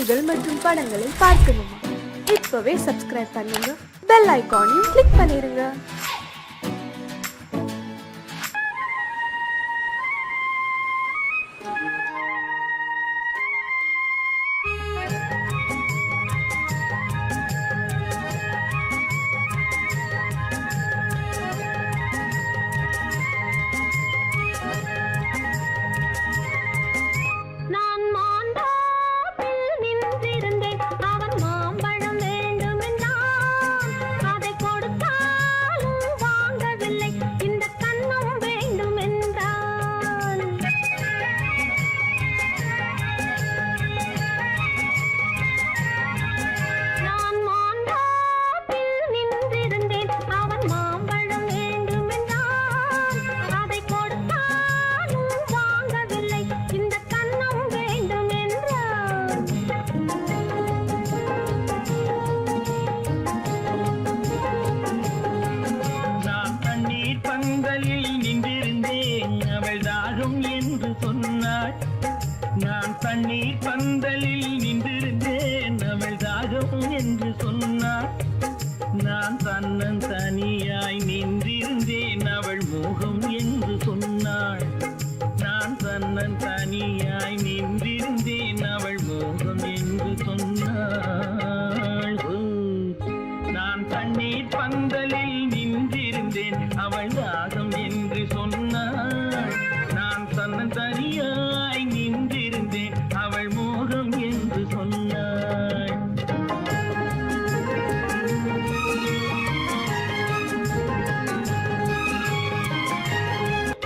பாடல்கள் மற்றும் படங்களை பார்க்கணுமா? இப்பவே சப்ஸ்கிரைப் பண்ணுங்க, பெல் ஐகானையும் கிளிக் பண்ணிருங்க. நான் தண்ணீர் பந்தலில் நின்றிருந்தேன், அவள் தாகம் என்று சொன்னாள். நான் தன்னன் தனியாய் நின்றிருந்தேன், அவள் மோகம் என்று சொன்னாள். நான் தன்னன் தனியாய் நின்றிருந்தேன், அவள் மோகம் என்று சொன்னாள். நான் தண்ணீர் பந்தலில் நின்றிருந்தேன், அவள் தாகம் என்று சொன்னாள். நான் தன்னன் தனியாய் நின்றிருந்தேன், அவள் மோகம் என்று சொன்னாள்.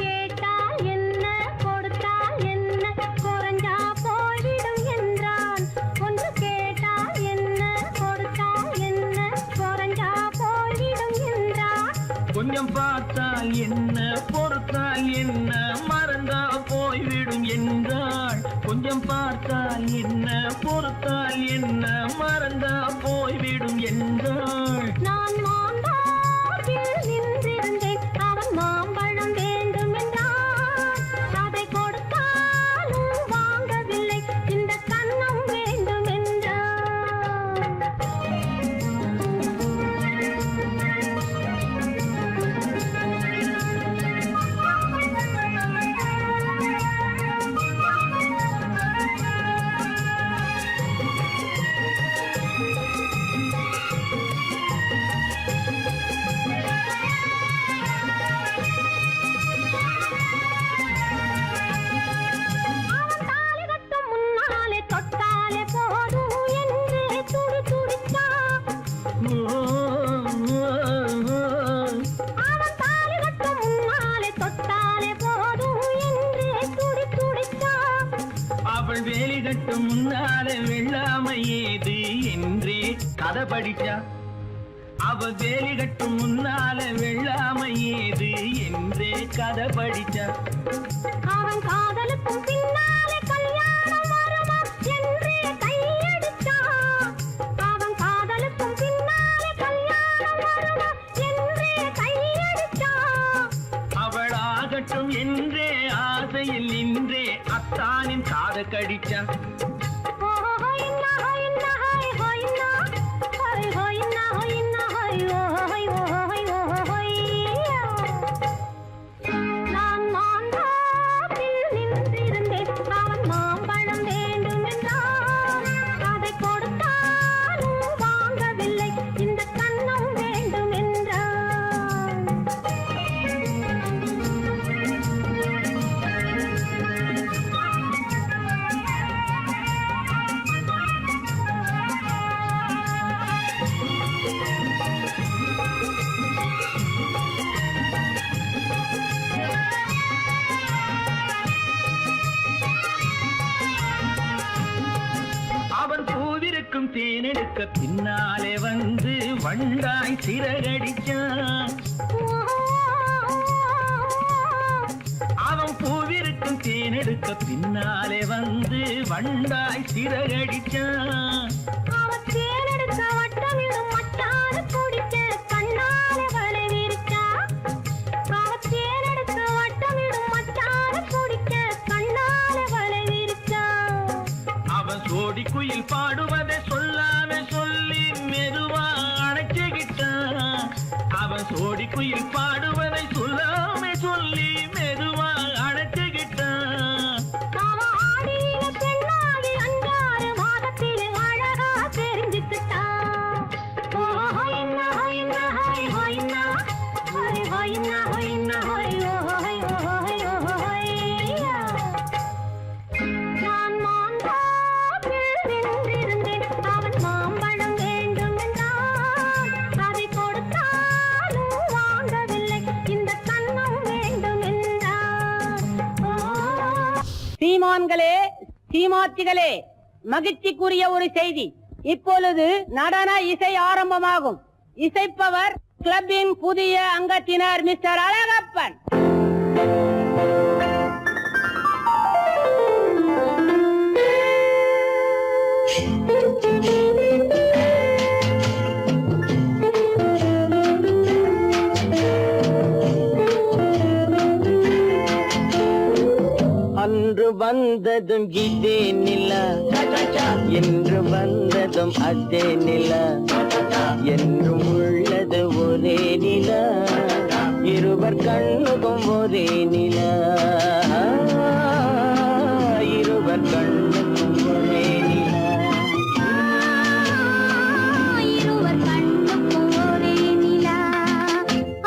கேட்டால் என்ன கொடுத்தால் என்ன, குறைஞ்சா போய்விடும் என்றான். ஒன்று கேட்டால் என்ன கொடுத்தால் என்ன, குறைஞ்சா போய்விடும் என்றான். கொஞ்சம் பார்த்தால் என்ன பொறுத்தால் என்ன, மறந்தா போய்விடும் என்றாள். கொஞ்சம் பார்த்தால் என்ன பொறுத்தால் என்ன, மறந்தா போய்விடும் என்றாள். நான் மாந்தாவில் நின்றிருந்தேன், அவன் மாம்பழம் வேண்டும் என்றான். அதை கொடுத்தாலும் வாங்கவில்லை, இந்த கன்னம் வேண்டும் என்றான். அவள் வேலி கட்டும் முன்னாலே வெள்ளாமை ஏது என்றே கதை படிச்சா. அவள் வேலி கட்டும் முன்னாலே வெள்ளாமை ஏது என்றே கதை படிச்சா. அவன் காதலுக்கும் பின்னாலே கல்யாணம் வருமா என்றே கையடிச்சான். அவன் காதலுக்கும் பின்னாலே கல்யாணம் வருமா என்றே கையடிச்சான். அவள் ஆகட்டும் என்றே ஆசையில் நின்றே அத்தானின் காத கடிச்சா. நான் மாந்தாவில் நின்றிருந்தேன், அவன் மாம்பழம் வேண்டும் என்றான். அதை கொடுத்தாலும் வாங்கவில்லை, இந்த கன்னம் வேண்டும் என்றான். அவன் பூவிருக்கும் தேனெடுக்க பின்னாலே வந்து வண்டாய் சிறகடிச்சான். அவன் பூவிருக்கும் தேனெடுக்க பின்னாலே வந்து வண்டாய் சிறகடிச்சான். அவன் தேனெடுக்க வட்டமிடும் மட்டான குடிக்க கண்ணாலே வலை விரிச்சா. அவன் தேனெடுக்க வட்டமிடும் மட்டான குடிக்க கண்ணாலே வலை விரிச்சா. அவன் சோடி குயில் பாடுவதை சொல்லாம சொல்லி மெதுவா அணைச்சுக்கிட்டான். அவன் சோடி குயில் பாடுவதை சொல்லாம சொல்லி மெதுவா அணைச்சுக்கிட்டான். அவன் ஆடிய பெண்ணாகி 5-6 மாதத்தில் அழகா தெரிஞ்சுக்கிட்டான். ஓ ஹொய்னா ஹொய்னா ஹொய் ஹொய்னா ஹொய் ஹொய்னா ஹொய்னா ஹொய் ஓ ஹொய் ஓ ஹொய் ஓ ஹொய்யா. நான் மாந்தாப்பில் நின்றிருந்தேன். அவன் மாம்பழம் வேண்டும் என்றான். அதை கொடுத்தாலும் வாங்கவில்லை. இந்த கன்னம் வேண்டும் என்றான். ஓ சீமான்களே, சீமாத்திகளே, மகிழ்ச்சிக்குரிய ஒரு செய்தி. இப்பொழுது நடன இசை ஆரம்பமாகும். இசைப்பவர் கிளப்பின் புதிய அங்கத்தினர் மிஸ்டர் அழகப்பன். அன்று வந்ததும் இதே நிலா, என்று வந்ததும் அதே நிலா, என்றும் உள்ளது ஒரே நிலா, இருவர் கண்ணுக்கும் ஒரே நிலா, இருவர் கண்ணுக்கும் ஒரே நிலா, இருவர் கண்ணுக்கும் ஒரே நிலா.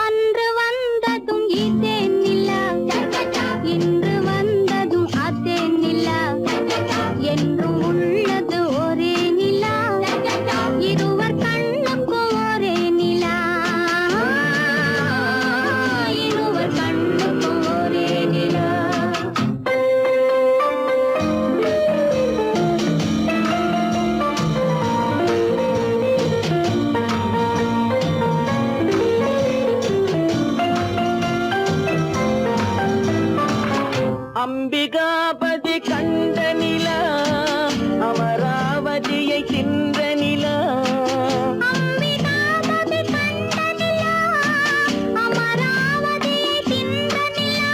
அன்று வந்ததும் இதே நிலா, இன்று வந்ததும் அதே நிலா, என்றும் உள்ளது ஒரே நிலா, இருவர் கண்ணுக்கும் ஒரே நிலா, இருவர் கண்ணுக்கும் ஒரே நிலா. அம்பிகாபதி கண்ட நிலா, அமராவதியை தின்ற நிலா, அம்பிகாபதி கண்ட நிலா, அமராவதியை தின்ற நிலா,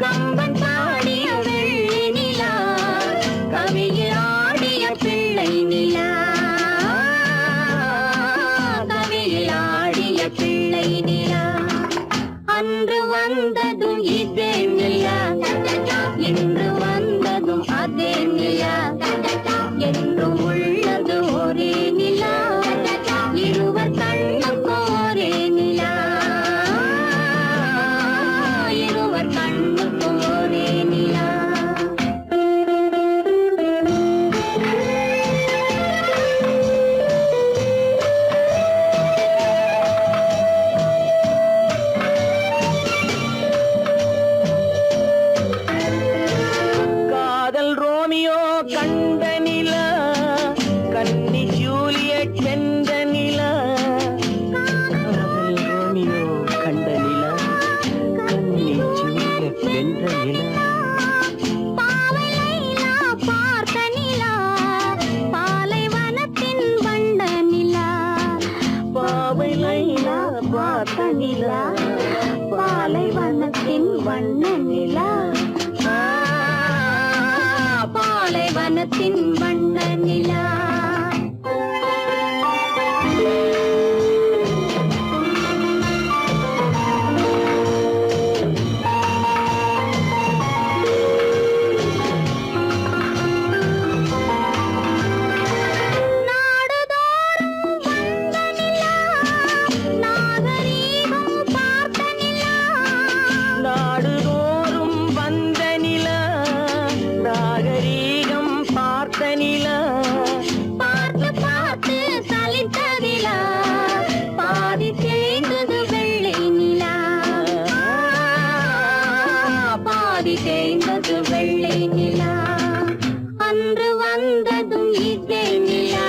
கம்பன் பாடிய வெள்ளி நிலா, கவியில் ஆடிய பிள்ளை நிலா, கவியில் ஆடிய பிள்ளை நிலா. அன்று வந்ததும் இதே நிலா, இன்று வந்ததும் அதே நிலா, என்றும் உள்ளது ஒரே நிலா, இருவர் கண்ணுக்கும் ஒரே நிலா, இருவர் கண்ணுக்கும் ஒரே நிலா. காதல் ரோமியோ கண்ட நிலா, கன்னி ஜூலியட் வென்ற நிலா, காதல் ரோமியோ கண்ட நிலா, கன்னி ஜூலியட் வென்ற நிலா, பாவை லைலா பார்த்த நிலா, பாலைவனத்தின் வண்ட நிலா, பாவை லைலா பார்த்த நிலா, பாலைவனத்தின் வண்ண நிலா, பாலைவனத்தின் வண்ண நிலா. நாடுதோறும் வந்த நிலா, நாகரீகம் பார்த்த நிலா, நாடுதோறும் வந்த நிலா, நாகரீகம் பார்த்த நிலா, பார்த்து பார்த்து சலித்த நிலா, பாதி தேய்ந்தது வெள்ளை நிலா, பாதி தேய்ந்தது வெள்ளை நிலா. அன்று வந்ததும் இதே நிலா,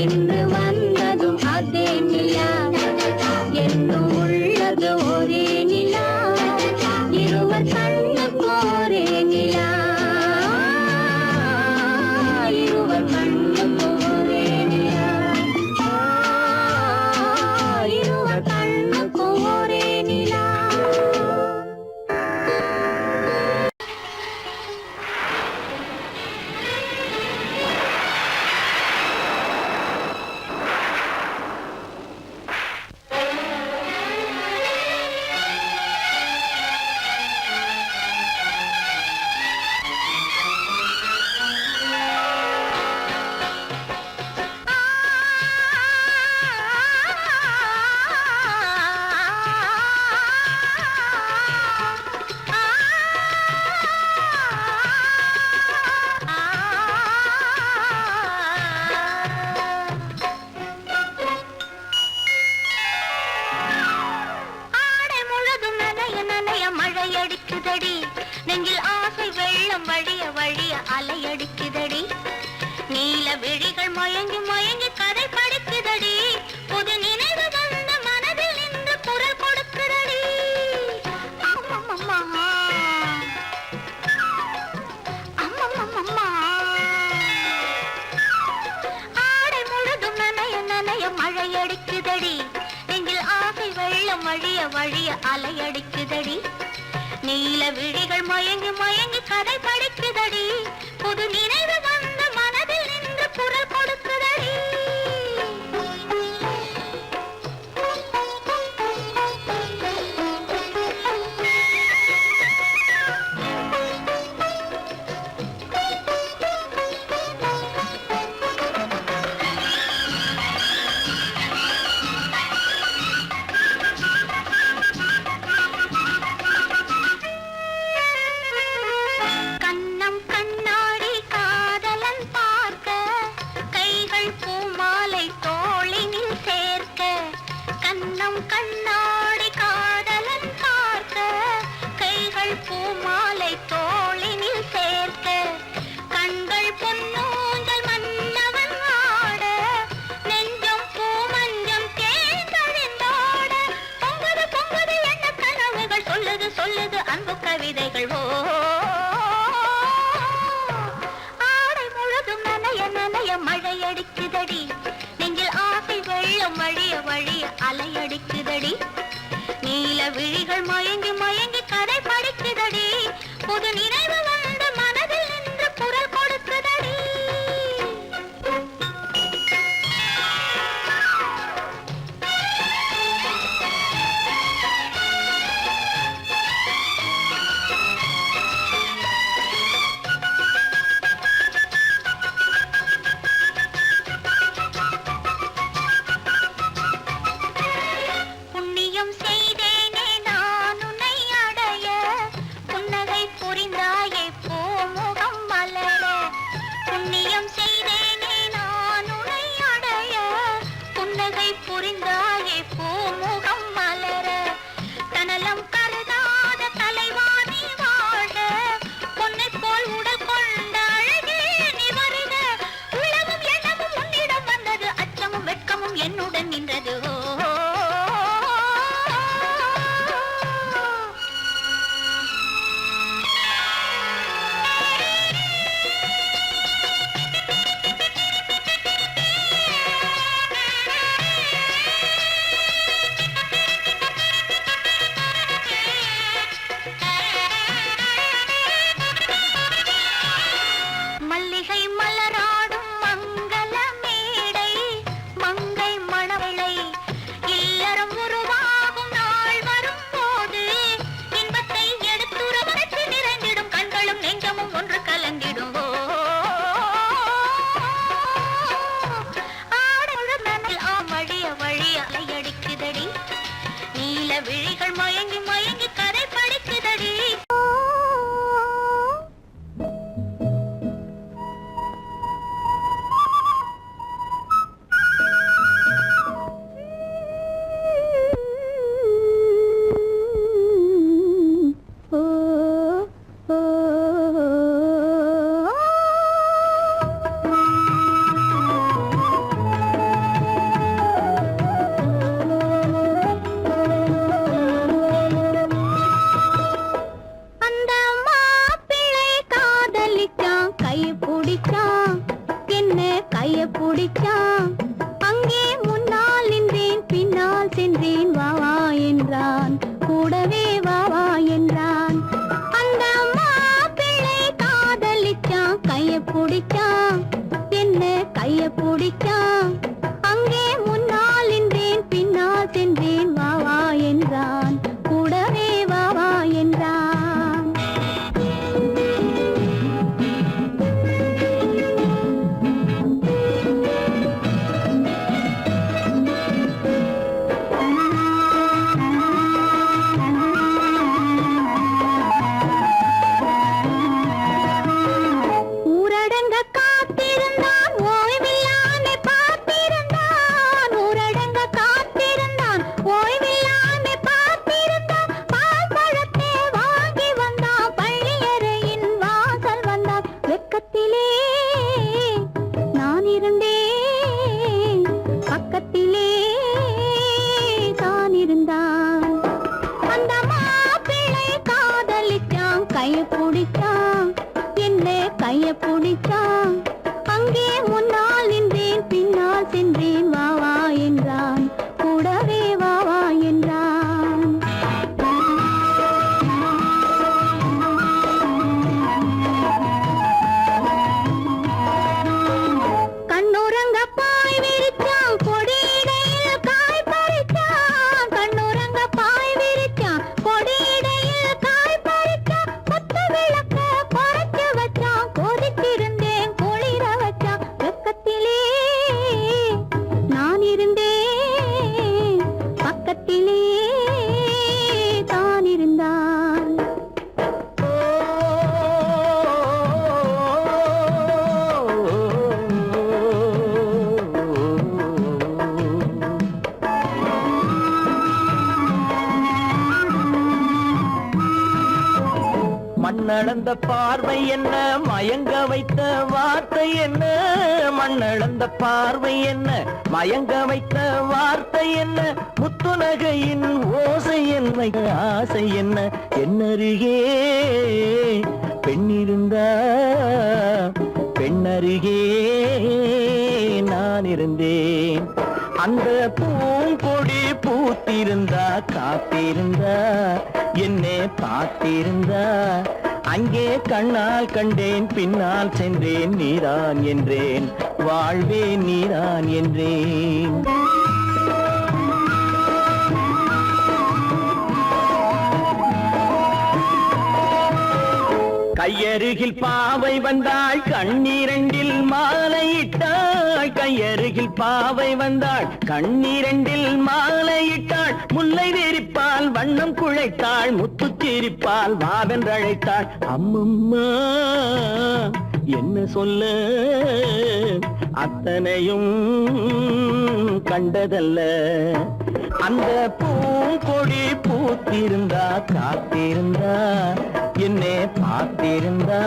இன்று வந்ததும் அதே நிலா, என்றும் உள்ளது ஒரே நிலா, இருவர் கண்ணுக்கு ஒரே நிலா, மயங்கி மயங்கி கதை படிக்குதடி புது நினைவு வந்த மனதில் நின்று குரல் கொடுக்குதடி அம்மம்மம்மா அம்மம்மம்மா ஆடை முழுதும் நனைய நனைய மழையடிக்குதடி நெஞ்சில் ஆசை வெள்ளம் வழிய வழிய அலையடிக்குதடி நீல விழிகள் மயங்கி மயங்கி கதை படிக்குதடி புது நினைவு வந்த மனதில் நின்று குரல் கொடுக்குதடி கண்ணம் கண்ணாடி காதலன் பார்க்க கைகள் பூமாலை தோளினில் சேர்க்க கண்ணம் கண்ணாடி காதலன் பார்க்க கைகள் பூமாலை தோளினில் சேர்க்க கண்கள் பொன்னூஞ்சல் மன்னவன் ஆட நெஞ்சம் பூமஞ்சம் தேர்ந்தழிந்தோட பொங்குது பொங்குது என்ன கனவுகள் சொல்லுது சொல்லுது அன்பு கவிதைகள் ஓ ஆடை முழுதும் நனைய நனைய மழையடிக்குதடி நெஞ்சில் ஆசை வெள்ளம் வழிய வழிய அலையடிக்குதடி நீல விழிகள் மயங்கி மயங்கி கதை படிக்குதடி புது நினைவு வந்த மனதில் நின்று குரல் கொடுக்குதடி புண்ணியம் செய்தேனே நான் உன்னை அடைய புன்னகை புரிந்தாயே பூமுகம் மலர புண்ணியம் செய்தேனே நான் உன்னை அடைய புன்னகை புரிந்தாயே பூமுகம் மலர தனலம் கருதாத தலைவாணி வாழ பொன்னை போல் உடல் கொண்ட அழகே நீ வருக உலகம் எண்ணமும் உன்னிடம் வந்தது அச்சமும் வெட்கமும் என்னுடன் நின்றது ஓ மல்லிகை மலராடும் மங்கள மேடை மங்கை மணவளை இல்லறம் உருவாகும் நாள் வரும் போது இன்பத்தை எடுத்துரைத்து நிறைந்திடும் கண்களும் நெஞ்சமும் ஒன்று கலந்திடும் ஆடமுழு மணல் வழிய வழிய அலையடிக்குதடி நீல விழிகள் மயங்கி மயங்கி கதை படிக்குதடி அந்த மாப்பிள்ளை காதலிச்சான் கைய பிடிச்சான் என்ன கைய பிடிச்சான் அங்கே முன்னால் நின்றேன் பின்னால் சென்றேன் வா வா என்றான் கூடவே வா வா என்றான் அந்த மாப்பிள்ளை காதலிச்சான் கைய பிடிச்சான் என்ன கைய பிடிச்சான் அங்கே முன்னால் நின்றேன் பின்னால் சென்றேன் வா வா என்றான் கூடவே வா வா என்றான் கண்ணளந்த பார்வை என்ன, மயங்க வைத்த வார்த்தை என்ன, மண்ணளந்த பார்வை என்ன, மயங்க வைத்த வார்த்தை என்ன, முத்துநகையின் ஓசை என்ன, ஆசை என்ன, என்னருகே பெண்ணிருந்தா பெண்ணருகே நான் இருந்தேன். அந்த பூங்கொடி பூத்திருந்தா காத்திருந்தா என்னை பார்த்திருந்தா அங்கே கண்ணால் கண்டேன் பின்னால் சென்றேன் நீதான் என்றேன் வாழ்வே நீதான் என்றேன். கையருகில் பாவை வந்தாள் கண்ணீரண்டில் மாலையிட்டாள், கையருகில் பாவை வந்தாள் கண்ணீரண்டில் மாலையிட்டாள், முல்லை வெறிப்பால் வண்ணம் குழைத்தாள், முத்து சிரிப்பால் வாவென்றழைத்தாள். அம்மம்மா என்ன சொல்ல அத்தனையும் கண்டதல்ல, அந்த பூங்கொடி பூத்திருந்தா காத்திருந்தா என்னை பார்த்திருந்தா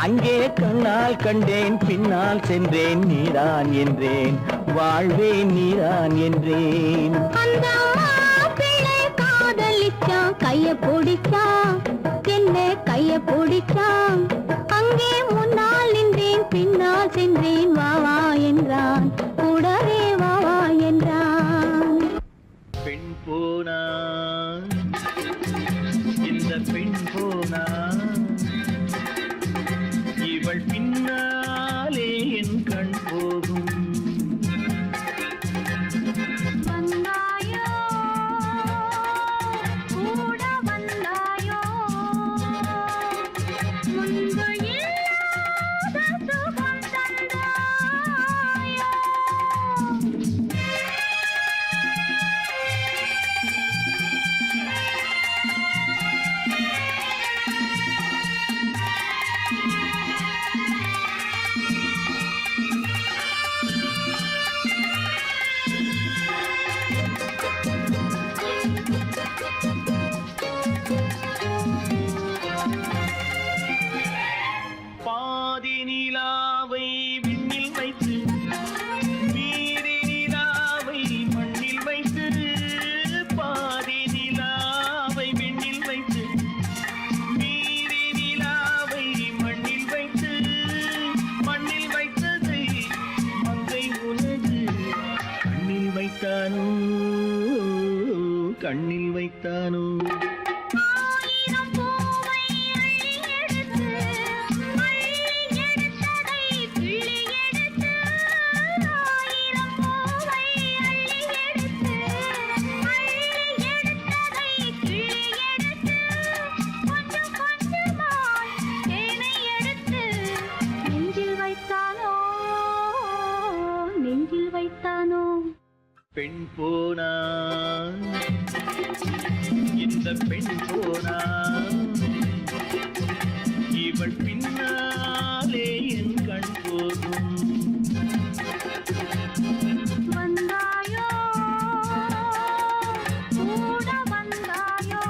அங்கே கண்ணால் கண்டேன் பின்னால் சென்றேன் நீதான் என்றேன் வாழ்வே நீதான் என்றேன். அந்த மாப்பிள்ளை காதலிச்சான், கைய பிடிச்சான், என்ன கைய பிடிச்சான், அங்கே முன்னால் நின்றேன் பின்னால் சென்றேன் வா வா என்றான், கூடவே வா வா என்றான். பெண் போனா இந்த பெண் போனா இவள் பின்னாலே என் கண் போகும். வந்தாயோ கூட வந்தாயோ, முன்பு இல்லாத சுகம் தந்தாயோ. பாதி நிலாவை விண்ணில் வைத்து மீதி நிலாவை மண்ணில் வைத்து, பாதி நிலாவை விண்ணில் வைத்து மீதி நிலாவை மண்ணில் வைத்து, மண்ணில் வைத்ததை மங்கை உனது கண்ணில் வைத்தானோ கண்ணில் வைத்தானோ. ஆயிரம் பூவை அள்ளி எடுத்து, அள்ளி எடுத்ததை கிள்ளி எடுத்து, ஆயிரம் பூவை அள்ளி எடுத்து, அள்ளி எடுத்ததை கிள்ளி எடுத்து, கொஞ்சம் கொஞ்சமாய் தேனை எடுத்து நெஞ்சில் வைத்தானோ நெஞ்சில் வைத்தானோ. பெண் போனா இந்த பெண் போனா இவள் பின்னாலே என் கண் போகும். வந்தாயோ கூட வந்தாயோ,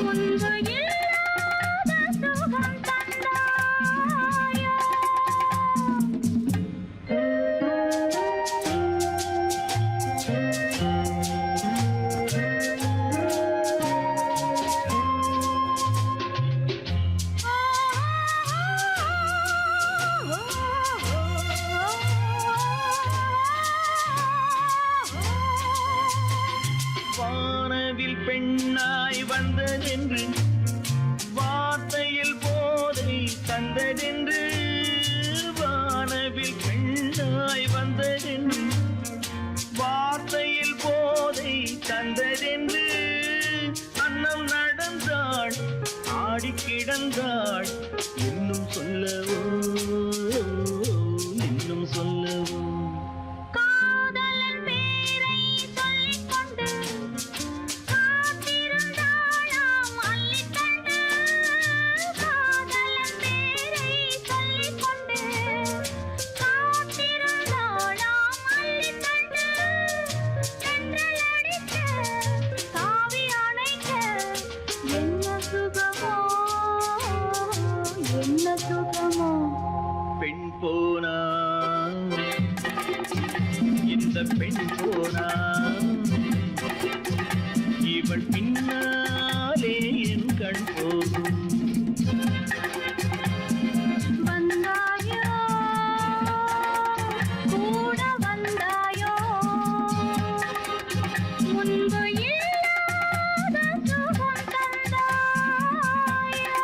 முன்பு இல்லாத சுகம் தந்தாயோ. வானவில் பெண்ணாய் வந்ததென்று வார்த்தையில் போதை தந்ததென்று, வானவில் பெண்ணாய் வந்ததென்று வார்த்தையில் போதை தந்ததென்று, அன்னம் நடந்தாள் ஆடி கிடந்தாள், இன்னும் சொல்லவோ இன்னும் சொல்லவோ. காதலன் பேரை சொல்லிக் கொண்டு காத்திருந்தாளாம் அள்ளிக் பெண் போனா இந்த பெண் போனா இவள் பின்னாலே என் கண் போகும் வந்தாயோ கூட வந்தாயோ முன்பு இல்லாத சுகம் தந்தாயோ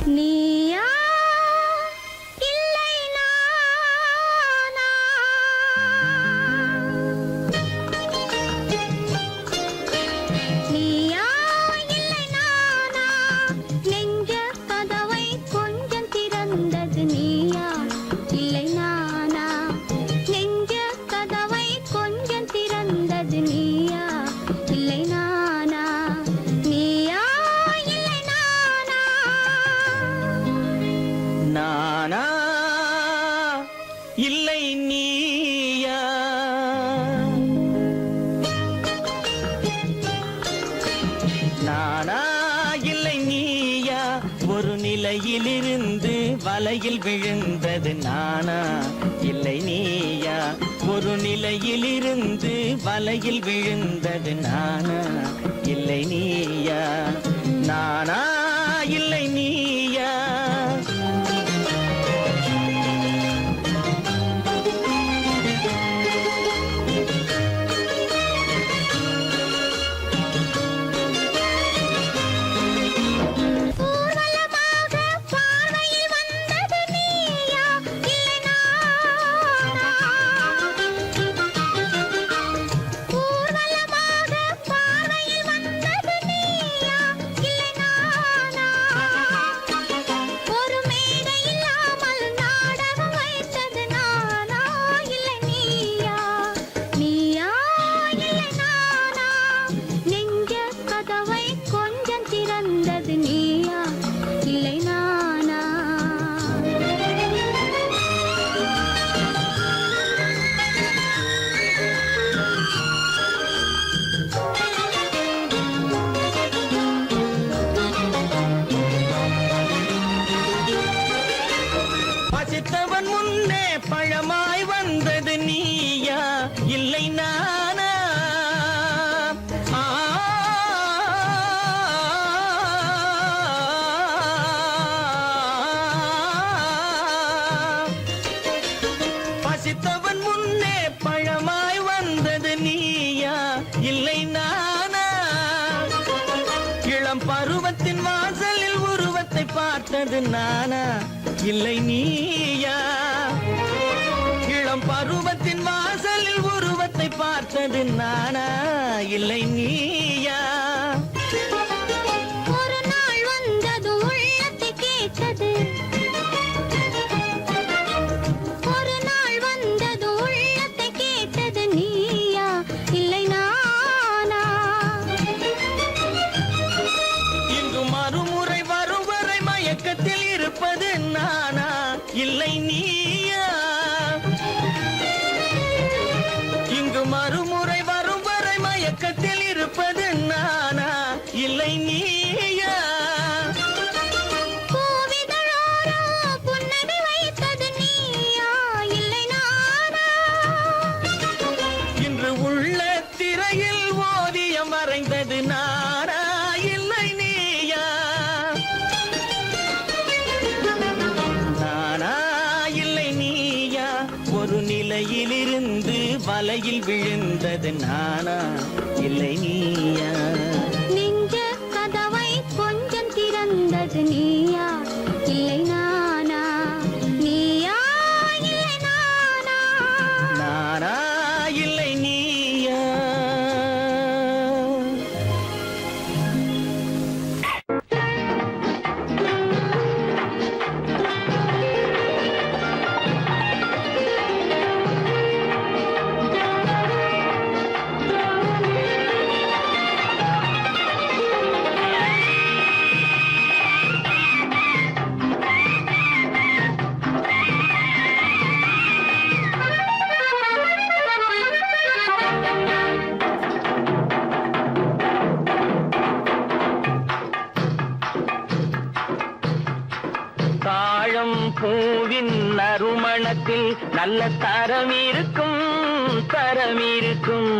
நீயா இல்லை நானா நீயா இல்லை நானா நெஞ்ச கதவை கொஞ்சம் திறந்தது நீயா இல்லை நானா நெஞ்ச கதவை கொஞ்சம் திறந்தது நீயா இல்லை நானா நீயா இல்லை நானா நானா இல்லை நீயா நானா இல்லை நீயா ஒரு நிலையிலிருந்து வலையில் விழுந்தது நானா இல்லை நீயா ஒரு நிலையிலிருந்து வலையில் விழுந்தது நானா இல்லை நீயா நானா இல்லை நீயா ஊர்வலமாக பார்வையில் வந்தது நீயா இல்லை நானா ஊர்வலமாக பார்வையில் வந்தது நீயா இல்லை நானா ஒரு மேடை இல்லாமல் நாடகம் வைத்தது நானா இல்லை நீயா நீயா இல்லை நானா நெஞ்ச கதவை கொஞ்சம் திறந்தது நீயா இல்லை நானா பசித்தவன் முன்னே பழமாய் வந்தது நீயா இல்லை நானா ஆ, பசித்தவன் முன்னே பழமாய் வந்தது நீயா இல்லை நானா இளம் பருவத்தின் வாசலில் உருவத்தை பார்த்தது நானா இல்லை நீயா இளம் பருவத்தின் வாசலில் உருவத்தை பார்த்தது நானா இல்லை நீயா ஒரு நாள் வந்தது உள்ளத்தை கேட்டது ஒரு நாள் வந்தது உள்ளத்தை கேட்டது நீயா இல்லை நானா இங்கு மறுமுறை வரும் வரை மயக்கத்தில் இருப்பது நானா இல்லை நீயா இங்கு மறுமுறை வரும் வரை மயக்கத்தில் இருப்பது நானா இல்லை நீயா பூவிதழோரோ புன்னகை வைத்தது நீயா இல்லை நானா இன்று உள்ள திரையில் ஓவியம் வரைந்தது நானா இல்லை நீயா நானா இல்லை நீயா ஒரு நிலையிலிருந்து வலையில் விழுந்தது நானா இல்லை நீயா நெஞ்ச கதவை கொஞ்சம் திறந்தது நீயா இல்லை நானா நீயா இல்லை நானா நானா இல்லை நீயா நறுமணத்தில் நல்ல தரம் இருக்கும் தரம் இருக்கும்.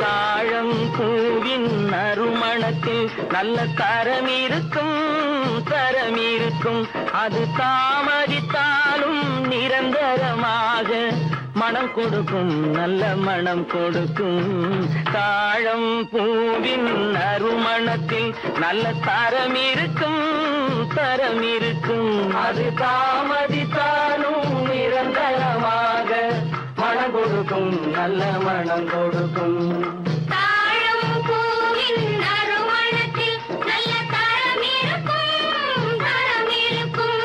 தாழம் பூவின் நறுமணத்தில் நல்ல தரம் இருக்கும் தரம் இருக்கும். அது தாமதித்தாலும் நிரந்தரமாக மனம் கொடுக்கும் நல்ல மனம் கொடுக்கும். தாழம் பூவின் நறுமணத்தில் நல்ல தரம் இருக்கும் தரம் இருக்கும். அது தாமதித்தாலும் நிரந்தரமாக மனம் கொடுக்கும் நல்ல மனம் கொடுக்கும். தாழம் பூவின் நறுமணத்தில் நல்ல தரம் இருக்கும் தரம் இருக்கும்.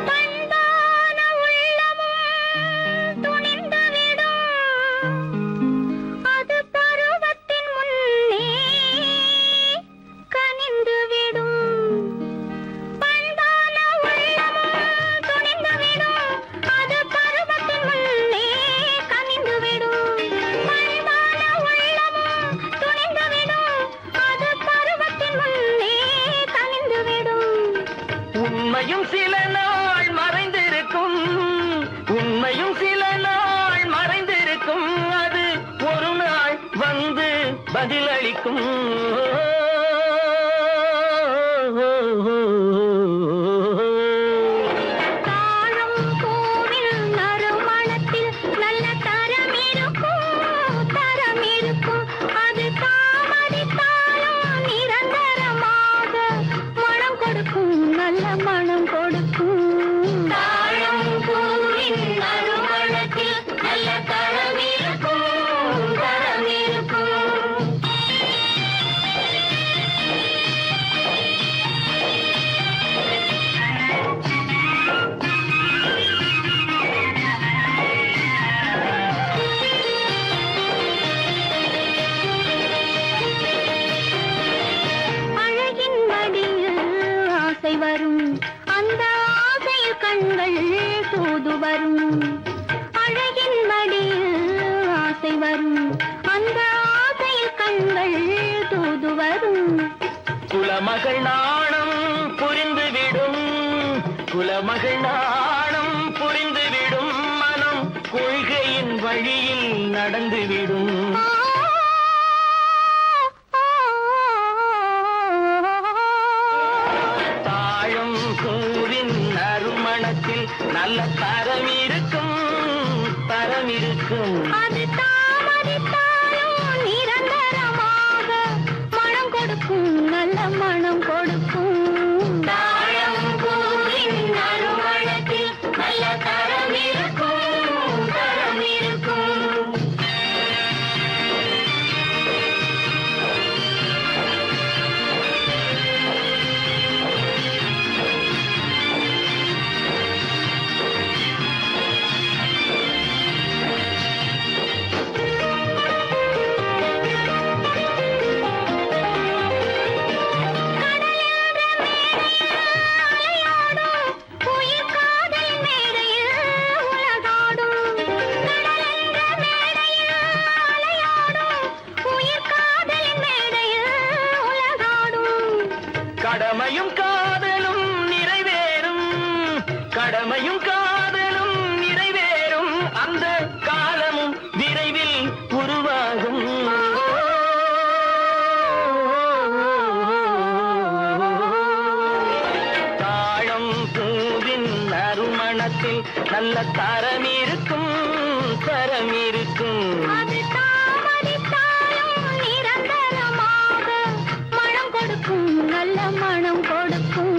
பண்பான உள்ளமும் துணிந்துவிடும். அது பருவத்தின் முன்னே கனிந்துவிடும். பண்பான உள்ளமும் துணிந்துவிடும். அது பருவத்தின் முன்னே கனிந்துவிடும். பண்பான உள்ளமும் துணிந்துவிடும். அது பருவத்தின் முன்னே கனிந்துவிடும். உண்மையும் சில நாள் மறைந்திருக்கும் உண்மையும் சில நாள் மறைந்திருக்கும். அது ஒரு நாள் வந்து பதிலளிக்கும். தாழம் பூவின் நறுமணத்தில் நல்ல தரம் இருக்கும் தரம் இருக்கும். அது தாமதித்தாலும் நிரந்தரமாக மனம் கொடுக்கும் நல்ல மனம் கொடுக்கும். தாழம் பூவின் நறுமணத்தில் நல்ல தரம் இருக்கும் தரம் இருக்கும். அழகின் மடியில் ஆசை வரும். அந்த ஆசையில் கண்கள் தூது வரும். அழகின் மடியில் ஆசை வரும். அந்த ஆசையில் கண்கள் தூது வரும். குலமகள் நாணம் புரிந்துவிடும் குலமகள் நாணம் புரிந்துவிடும். மனம் கொள்கையின் வழியில் நடந்துவிடும். தாழம் பூவின் நறுமணத்தில் நல்ல தரம் இருக்கும் தரம் இருக்கும். அது தாமதித்தாலும் நிரந்தரமாக மனம் கொடுக்கும் நல்ல மனம் கொடுக்கும். தாழம் பூவின் நறுமணத்தில் நல்ல தரம் இருக்கும் தரம் இருக்கும். உயிர் காதல் மேடையில் உலகாடும். கடலென்ற மேடையில் அலையாடும். உயிர் காதல் மேடையில் உலகாடும். கடமையும் காதலும் நிறைவேறும் கடமையும் காதலும் நிறைவேறும். அந்த காலமும் விரைவில் உருவாகும். தாழம் பூவின் நறுமணத்தில் நல்ல தரம் இருக்கும் தரம் இருக்கும். அது தாமதித்தாலும் நிரந்தரமாக மனம் கொடுக்கும் நல்ல மனம் கொடுக்கும்.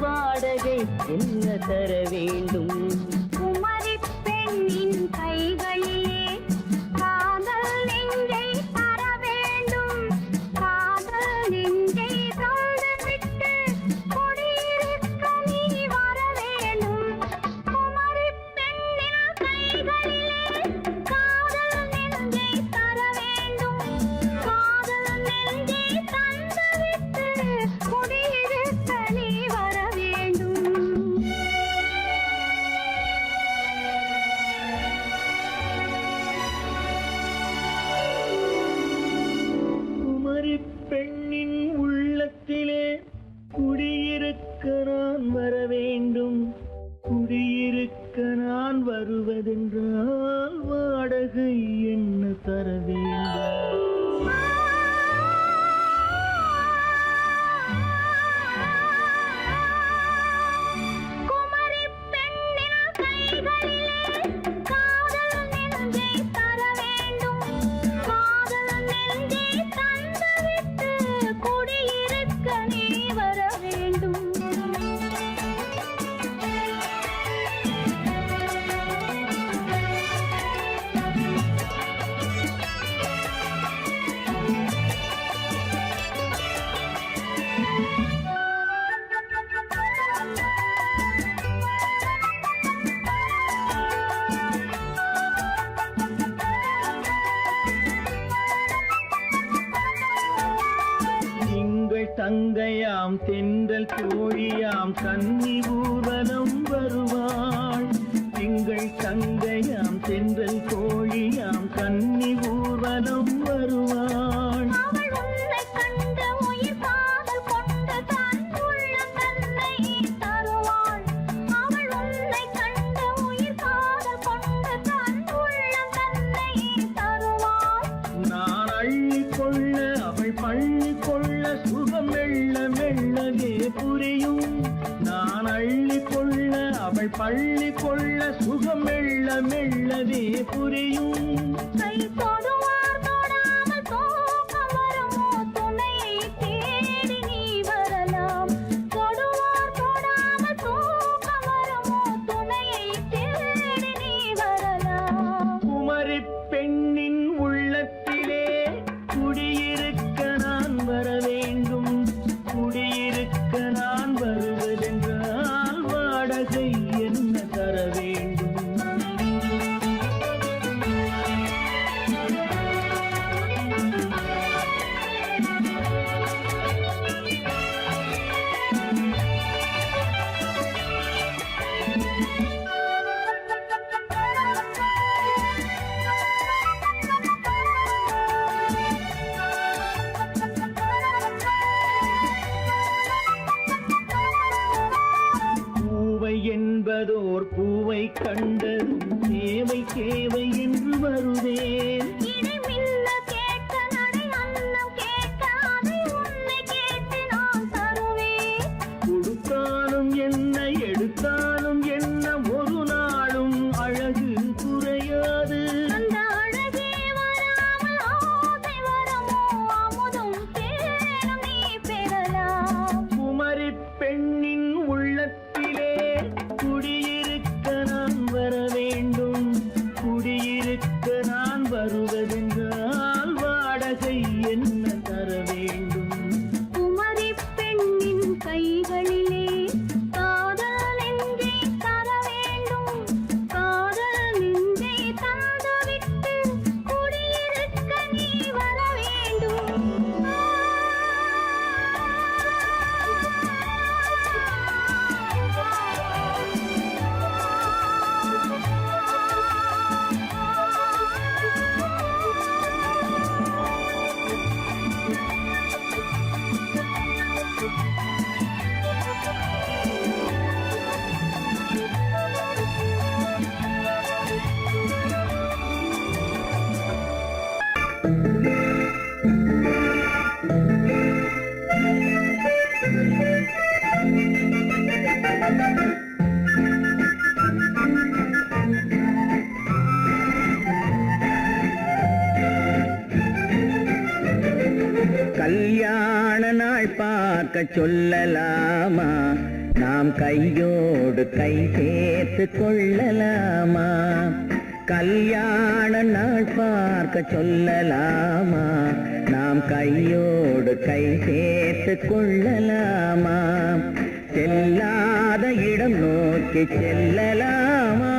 வாடகை என்ன தர வேண்டும்? குமரி பெண்ணின் கைகளிலே காதல் நெஞ்சை தர வேண்டும். காதல் நெஞ்சை தந்துவிட்டு குடியிருக்க நீ வர வேண்டும். குமரி பெண்ணின் கைகளிலே காதல் நெஞ்சை தர வேண்டும். காதல் நெஞ்சை தந்துவிட்டு குடியிருக்க நீ வர வேண்டும். குமரி பெண்ணின் உள்ளத்திலே குடியிருக்க நான் வர வேண்டும். குடியிருக்க நான் வருவதென்றால் வாடகை என்ன தர வேண்டும்? குமரி பெண்ணின் கைகளிலே காதல் நெஞ்சை தர வேண்டும். காதல் நெஞ்சை தந்துவிட்டு குடியிருக்க நீ வர வேண்டும். திங்கள் தங்கையாம் தென்றல் தோழியாம் கன்னி ஊர்வலம் வருவாள். திங்கள் தங்கையாம் தென்றல் தோழியாம் கன்னி ஊர்வலம் வருவாள். அவள் உன்னை கண்டு உயிர் காதல் கொண்டு தன் உள்ளம் தன்னை தருவாள். அவள் உன்னை கண்டு உயிர் காதல் கொண்டு தன் உள்ளம் தன்னை தருவாள். நான் அள்ளி கொள்ள அவள் பள்ளி கொள்ள சுகம் மெல்ல மெல்லவே புரியும். நான் அள்ளி கொள்ள அவள் பள்ளி கொள்ள சுகம் மெல்ல மெல்லவே புரியும். கை தொடுவார் தொடாமல் தூக்கம் வருமோ? துணையை தேடி நீ வரலாம். தொடுவார் தொடாமல் தூக்கம் வருமோ? துணையை தேடி நீ வரலாம். குமரி பெண்ணின் உள்ளத்திலே குடியிருக்க நான் வர வேண்டும். குடியிருக்க நான் வருவதென்றால் வாடகை என்ன தர வேண்டும்? பூவை என்பதோர் பூவை கண்டதும் தேவை தேவை என்று வருவேன். இதை மின்ன கேட்க நடை அன்னம் கேட்க அதை உன்னை கேட்டு நான் தருவேன். கொடுத்தாலும் என்ன எடுத்தாலும் என்ன ஒரு நாளும் அழகு குறையாது. அந்த அழகே வராமல் ஆசை வருமோ? அமுதும் தேனும் நீ பெறலாம். குமரி பெண்ணின் உள்ளத்திலே குடியிருக்க நான் வர வேண்டும். குடியிருக்க நான் வருவதென்றால் வாடகை என்ன தர வேண்டும்? குமரி பெண்ணின் கைகளிலே காதல் நெஞ்சை தர வேண்டும். காதல் நெஞ்சை தந்துவிட்டு குடியிருக்க நீ வர வேண்டும். கல்யாண நாள் பார்க்க சொல்லலாமா? நாம் கையோடு கை சேர்த்து கொள்ளலாமா? கல்யாண நாள் பார்க்க சொல்லலாமா? நாம் கையோடு கை சேர்த்து கொள்ளலாமா? செல்லாத இடம் நோக்கி செல்லலாமா?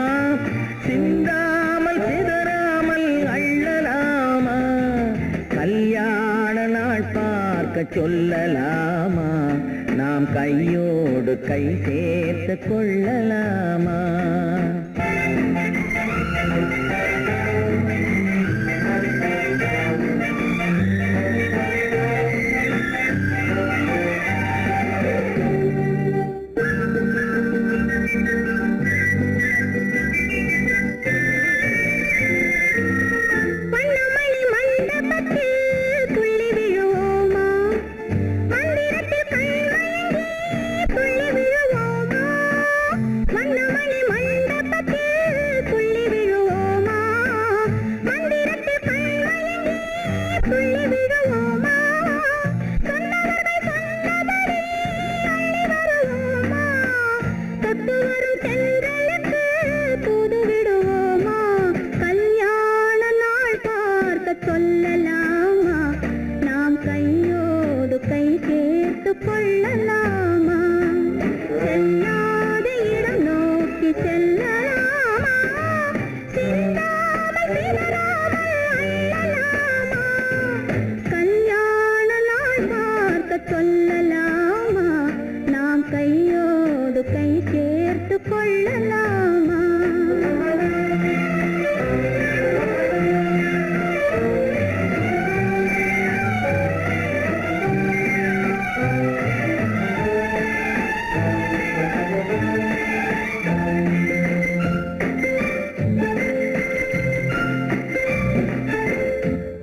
சிந்தாமல் சிதறாமல் அள்ளலாமா? கல்யாண நாள் பார்க்க சொல்லலாமா? நாம் கையோடு கை சேர்த்து கொள்ளலாமா?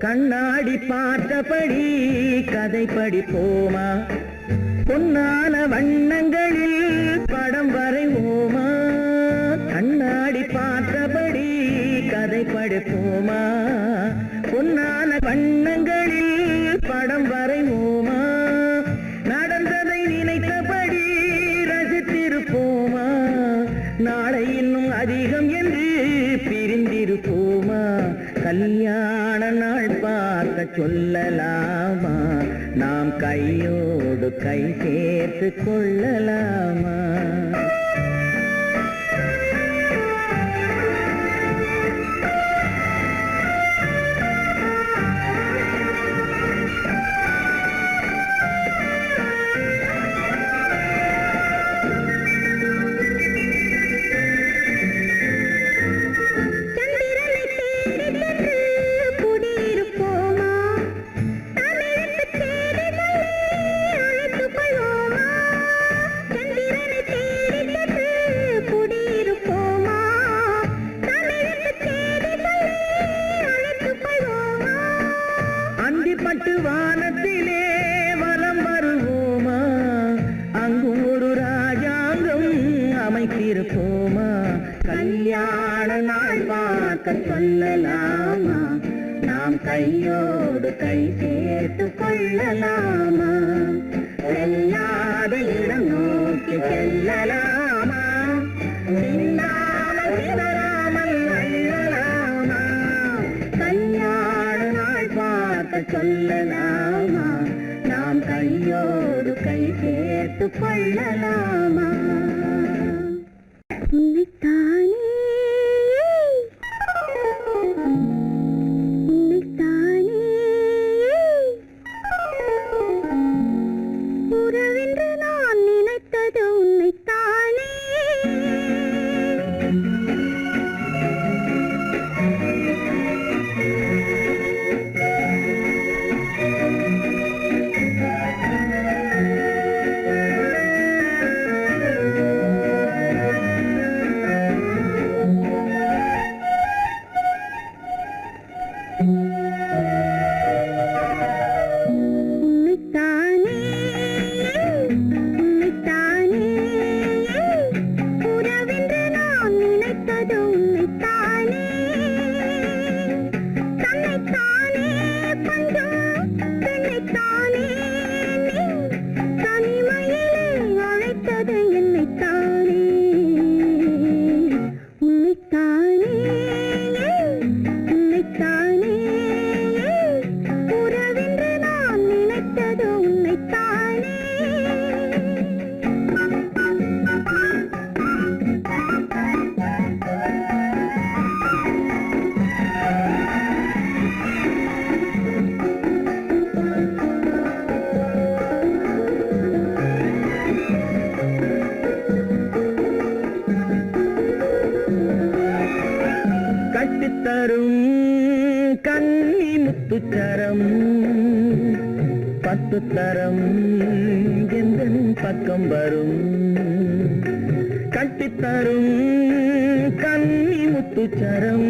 கண்ணாடி பார்த்தபடி கதை படிப்போமா? பொன்னான வண்ணங்களில் படம் வரைவோமா? கண்ணாடி பார்த்தபடி கதை படிப்போமா? பொன்னான வண்ணங்களில் படம் வரைவோமா? நடந்ததை நினைத்தபடி ரசித்திருப்போமா? நாளை இன்னும் அதிகம் என்று பிரிந்திருப்போமா? கல்யாண நாள் பார்க்க சொல்லலாமா? நாம் கையோடு கை சேர்த்து கொள்ளலாமா? வானத்திலே வலம் வருவோமா? அங்கும் ஒரு ராஜாங்கம் அமைத்திருப்போமா? கல்யாண நாள் பார்க்க சொல்லலாமா? நாம் கையோடு கை சேர்த்து கொள்ளலாமா? செல்லாத இடம் நோக்கி செல்லலாமா? சிந்தாமல் சிதறாமல் அள்ளலாமா? கல்யாண நாள் பார்க்க சொல்லலாமா? நாம் கையோடு கை சேர்த்து கொள்ளலாமா? உன்னைத்தானே உறவென்று நான் நினைத்தது உன்னைத்தானே. முத்துச்சரம் 10 தரம் எந்தன் பக்கம் வரும் கட்டித்தரும் கன்னி முத்துச்சரம்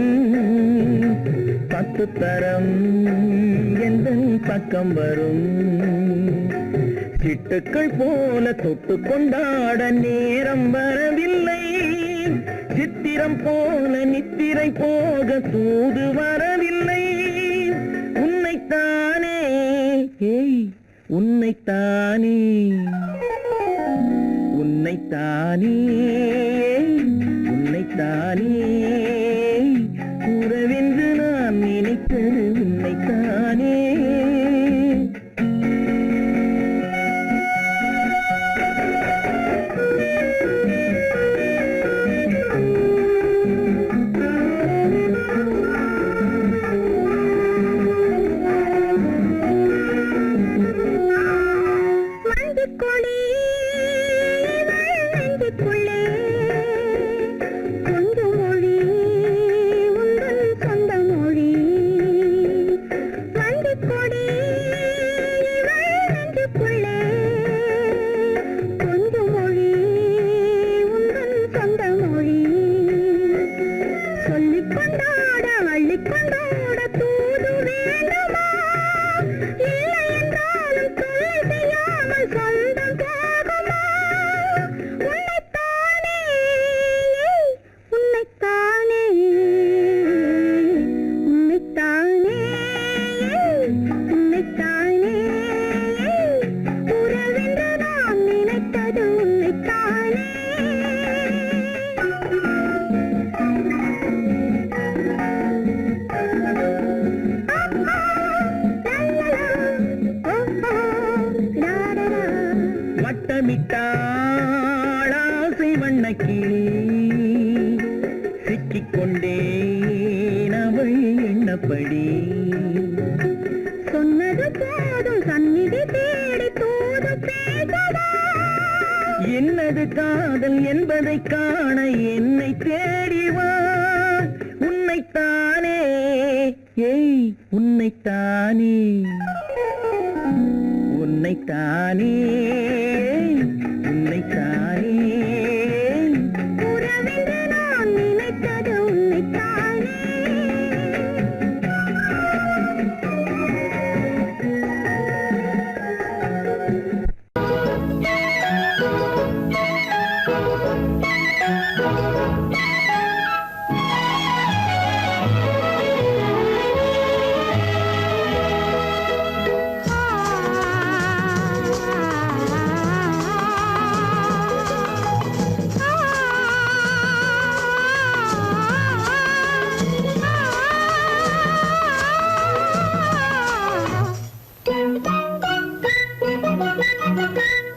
10 தரம் எந்தன் பக்கம் வரும் சிட்டுக்கள் போல தொட்டு கொண்டாட நேரம் வரவில்லை சித்திரம் போல நித்திரை போக தூது வரவில்லை உன்னைத்தானே ஏய் உன்னைத்தானே உன்னைத்தானே உன்னைத்தானே உறவென்று நான் நினைத்தது உன்னைத்தானே வட்டமிட்டாளாசை வண்ணக்கிளி சிக்கிக்கொண்டேன் அவள் எண்ணப்படி சொன்னது போதும் சந்நிதி தேடி தூது பேசவா என்னது காதல் என்பதை காண என்னை தேடிவா உன்னைத்தானே ஏய் உன்னைத்தானே உன்னைத்தானே உன்னைத்தானே உறவென்று நான் நினைத்தது உன்னைத்தானே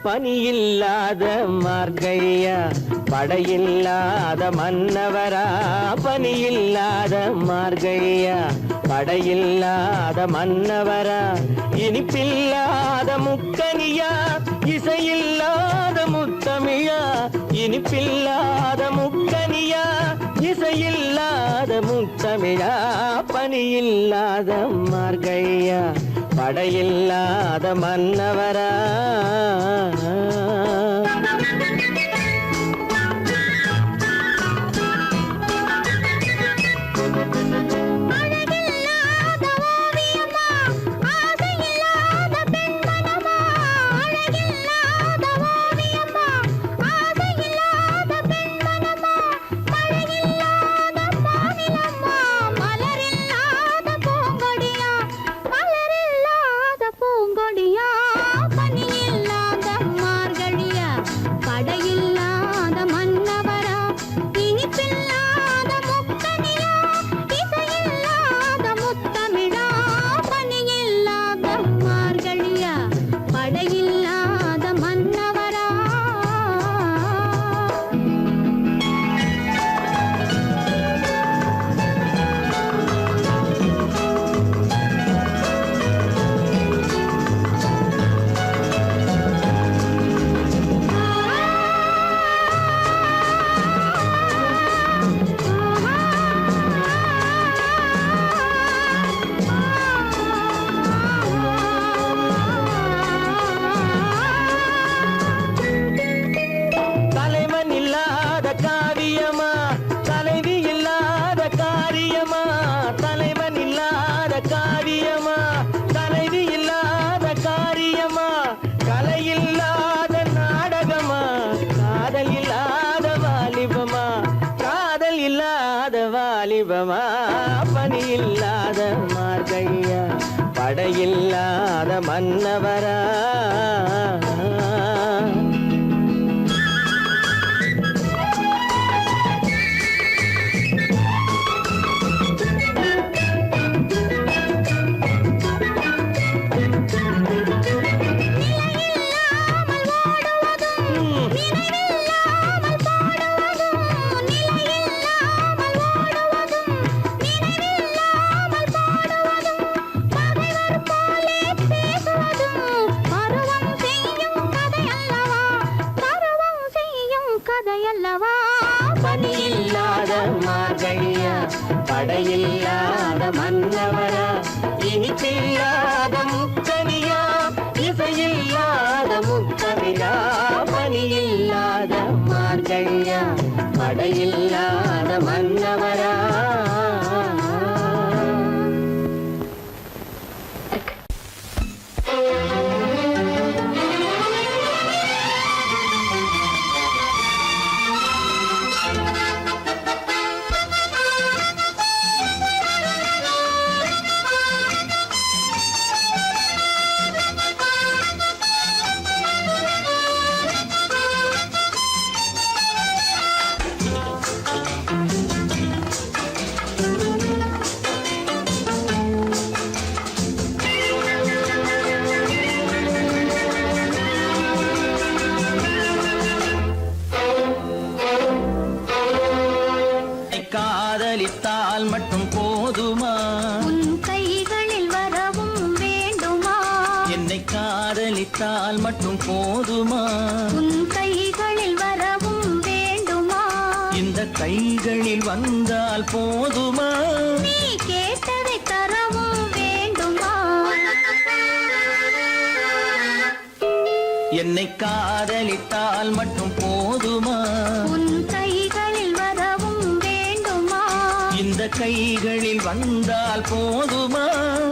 பனியில்லாத மார்கழியா படையில்லாத மன்னவரா பனியில்லாத மார்கழியா படையில்லாத மன்னவரா இனிப்பில்லாத முக்கனியா இசையில்லாத முத்தமிழா இனிப்பில்லாத முக்கனியா இசையில்லாத முத்தமிழா பனியில்லாத மார்கழியா படையில்லாத மன்னவரா பனியில்லாத பருவமா பனி இல்லாத மார்கழியா படையில்லாத மன்னவரா பனியில்லாத மார்கழியா படையில்லாத மன்னவரா இனிப்பில்லாத முக்கனியா இசையில்லாத முக்கவிழா பனியில்லாத மார்கழியா படையில்லாத மன்னவரா காதலித்தால் மட்டும் போதுமா உன் கைகளில் வரவும் வேண்டுமா என்னை காதலித்தால் மட்டும் போதுமா உன் கைகளில் வரவும் வேண்டுமா இந்த கைகளில் வந்தால் போதுமா நீ கேட்டதை தரவும் வேண்டுமா என்னை காதலித்தால் மட்டும் போதுமா உன் கைகளில் வரவும் வேண்டுமா இந்த கைகளில் வந்தால் போதுமா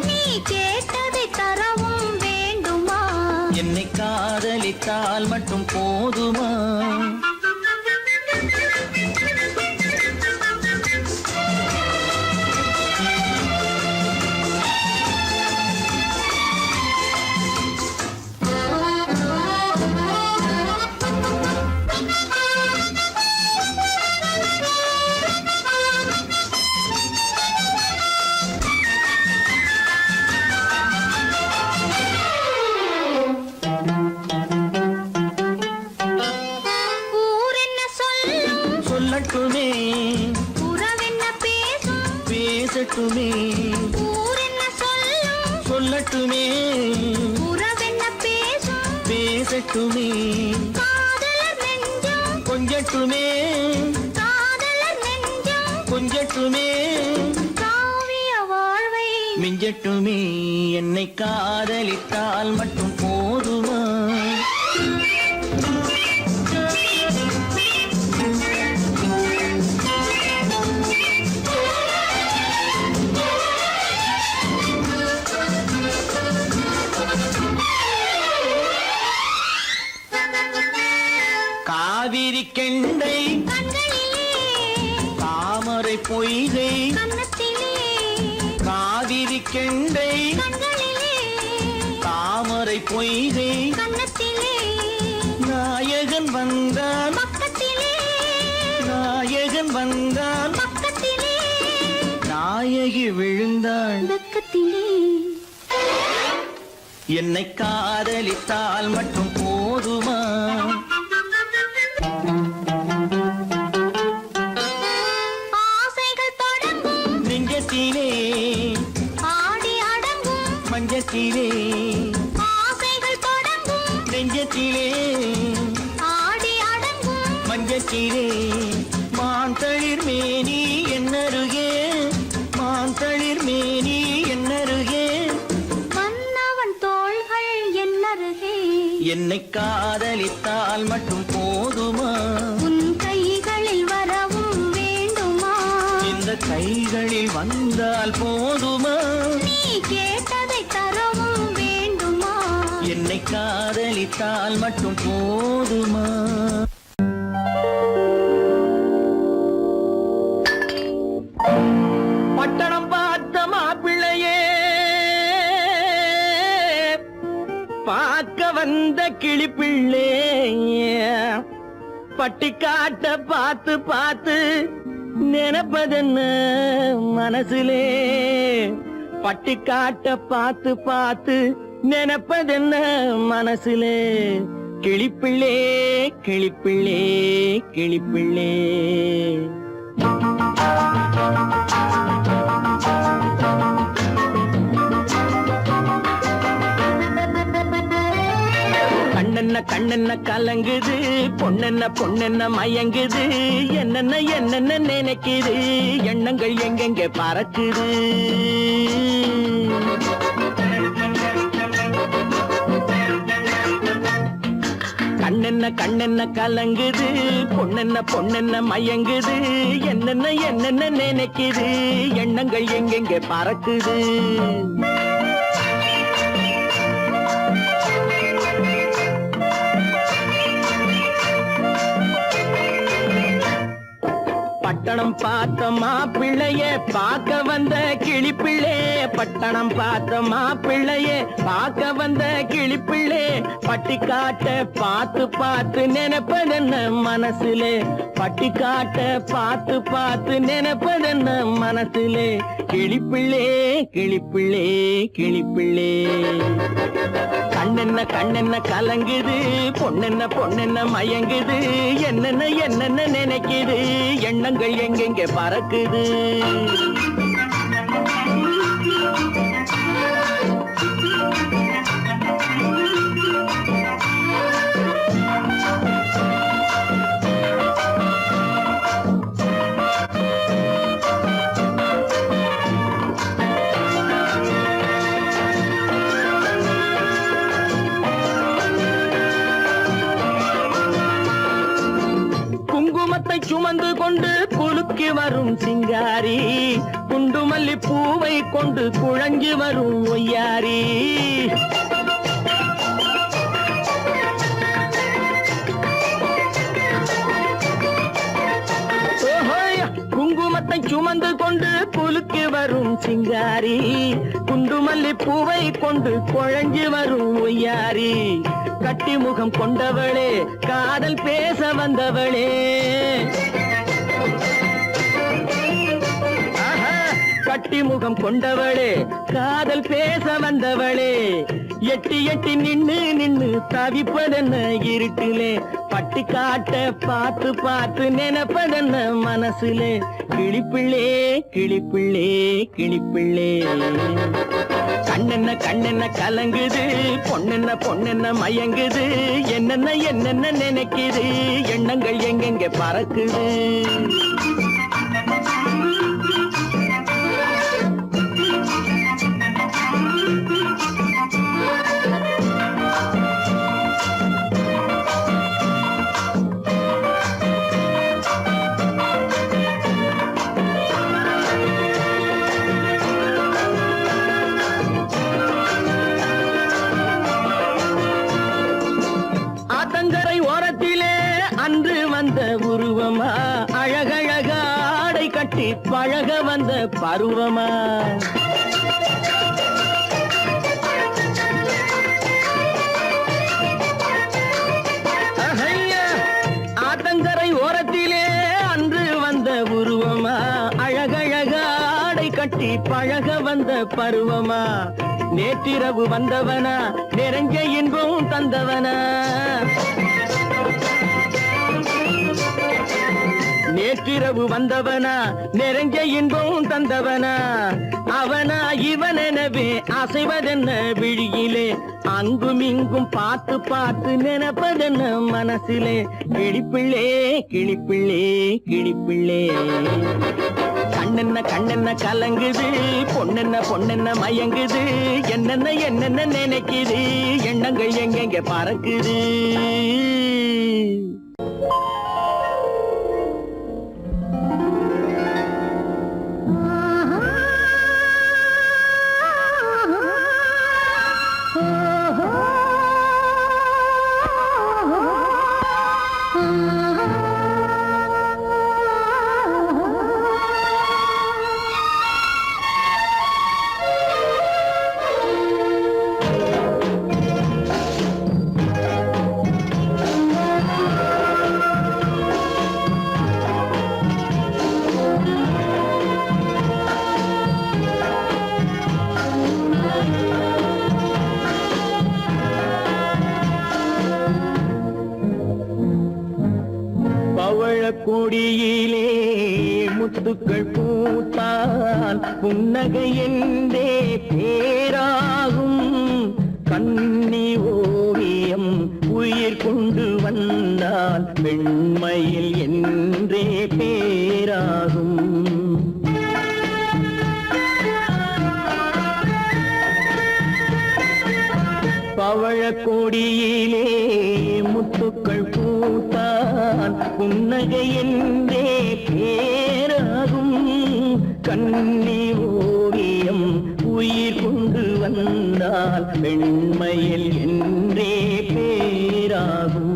நீ கேட்டதை தரவும் வேண்டுமா என்னை காதலித்தால் மட்டும் போதுமா சொல்லட்டுமே உறவென்ன பேசும் பேசட்டுமே ஊரென்ன சொல்லும் சொல்லட்டுமே உறவென்ன பேசும் பேசட்டுமே காதலர் நெஞ்சம் கொஞ்சட்டுமே காதலர் நெஞ்சம் கொஞ்சட்டுமே காவிய வாழ்வை மிஞ்சட்டுமே என்னை காதலித்தால் மட்டும் போதுமா காவிரி கெண்டை கண்களிலே தாமரை பொய்கை கன்னத்திலே காவிரி கெண்டை கண்களிலே தாமரை பொய்கை கன்னத்திலே நாயகன் வந்தான் பக்கத்திலே நாயகன் வந்தான் பக்கத்திலே நாயகி விழுந்தாள் வெக்கத்திலே என்னை காதலித்தால் மட்டும் போதுமா ஆசைகள் தொடங்கும் நெஞ்சத்திலே ஆடி அடங்கும் மஞ்சத்திலே ஆசைகள் தொடங்கும் நெஞ்சத்திலே ஆடி அடங்கும் மஞ்சத்திலே மாந்தளிர் மேனி என்னருகே மாந்தளிர் மேனி என்னருகே மன்னவன் தோள்கள் என்னருகே என்னை காதலித்தால் மட்டும் போதுமா உன் கைகளில் வரவும் வேண்டுமா இந்த கைகளில் வந்தால் போதுமா நீ கேட்டதை தரவும் வேண்டுமா என்னை காதலித்தால் மட்டும் போதுமா ஆ வந்த கிளிப்பிள்ளே பட்டிக்காட்ட பார்த்து பார்த்து நினைப்பதென்ன மனசுலே பட்டிக்காட்ட பார்த்து பார்த்து நினைப்பதென்ன மனசுலே கிளிப்பிள்ளே கிளிப்பிள்ளே கிளிப்பிள்ளே கண்ணென்ன கண்ணென்ன கலங்குது பொண்ணென்ன பொண்ணென்ன மயங்குது என்னென்ன என்னென்ன நினைக்குது எண்ணங்கள் எங்கெங்க பறக்குது கண்ணென்ன கண்ணென்ன கலங்குது பொண்ணென்ன பொண்ணென்ன மயங்குது என்னென்ன என்னென்ன நினைக்குது எண்ணங்கள் எங்கெங்க பறக்குது பட்டணம் பார்த்த மாப்பிள்ளைய பார்க்க வந்த கிளிப்பிள்ளே பட்டணம் பார்த்த மாப்பிள்ளைய பார்க்க வந்த கிளிப்பிள்ளே பட்டிக்காட்ட பார்த்து பார்த்து நினைப்பதென்ன மனசுலே பட்டிக்காட்ட பார்த்து பார்த்து நினைப்பதென்ன மனசுலே கிளிப்பிள்ளே கிளிப்பிள்ளே கிளிப்பிள்ளே கண்ணென்ன கண்ணென்ன கலங்குது பொண்ணென்ன பொண்ணென்ன மயங்குது என்னென்ன என்னென்ன நினைக்குது எண்ணங்கள் எங்கெங்க பறக்குது குங்குமத்தை சுமந்து கொண்டு குலுக்கி வரும் சிங்காரி குண்டுமல்லி பூவை கொண்டு குழஞ்சி வரும் ஒய்யாரி குங்குமத்தை சுமந்து கொண்டு குலுக்கி வரும் சிங்காரி குண்டுமல்லி பூவை கொண்டு குழஞ்சி வரும் ஒய்யாரி கட்டி முகம் கொண்டவளே காதல் பேச வந்தவளே கட்டி முகம் கொண்டவளே காதல் பேச வந்தவளே எட்டி எட்டி நின்னு நின்னு தவிப்பதென்ன இருட்டிலே பட்டி காட்ட பார்த்து பார்த்து நினைப்பதென்ன மனசுலே கிளிப்பிள்ளே கிளிப்பிள்ளே கிளிப்பிள்ளே கண்ணென்ன கண்ணென்ன கலங்குது பொண்ணென்ன பொண்ணென்ன மயங்குது என்னென்ன என்னென்ன நினைக்குது எண்ணங்கள் எங்கெங்க பறக்குது ஆத்தங்கரை ஓரத்திலே அன்று வந்த உருவமா அழகழக ஆடை கட்டி பழக வந்த பருவமா ஆத்தங்கரை ஓரத்திலே அன்று வந்த உருவமா அழகழக ஆடை கட்டி பழக வந்த பருவமா நேற்றிரவு வந்தவனா நெருங்க இன்பம் தந்தவனா நேற்றிரவு வந்தவனா நெருங்க இன்பம் தந்தவனா அவனா இவனெனவே அசைவதென்ன விழியிலே அங்கும் இங்கும் பார்த்து பார்த்து நினைப்பதென்ன மனசிலே கிளிப்பிள்ளே கிளிப்பிள்ளே கிளிப்பிள்ளே கண்ணென்ன கண்ணென்ன கலங்குது பொண்ணென்ன பொண்ணென்ன மயங்குது என்னென்ன என்னென்ன நினைக்குது எண்ணங்கள் எங்கெங்க பறக்குது பவழக்கொடியிலே முத்துக்கள் பூத்தால் புன்னகை என்றே பேராகும். கண்ணி ஓவியம் உயிர் கொண்டு வந்தால் வெண்மையில் என்றே பேராகும். பவழக்கொடியிலே முத்துக்கள் பூத்தால் புன்னகை என்றே பேராகும். கண்ணி ஓவியம் உயிர் கொண்டு வந்தால் வெண்மையில் என்றே பேராகும்.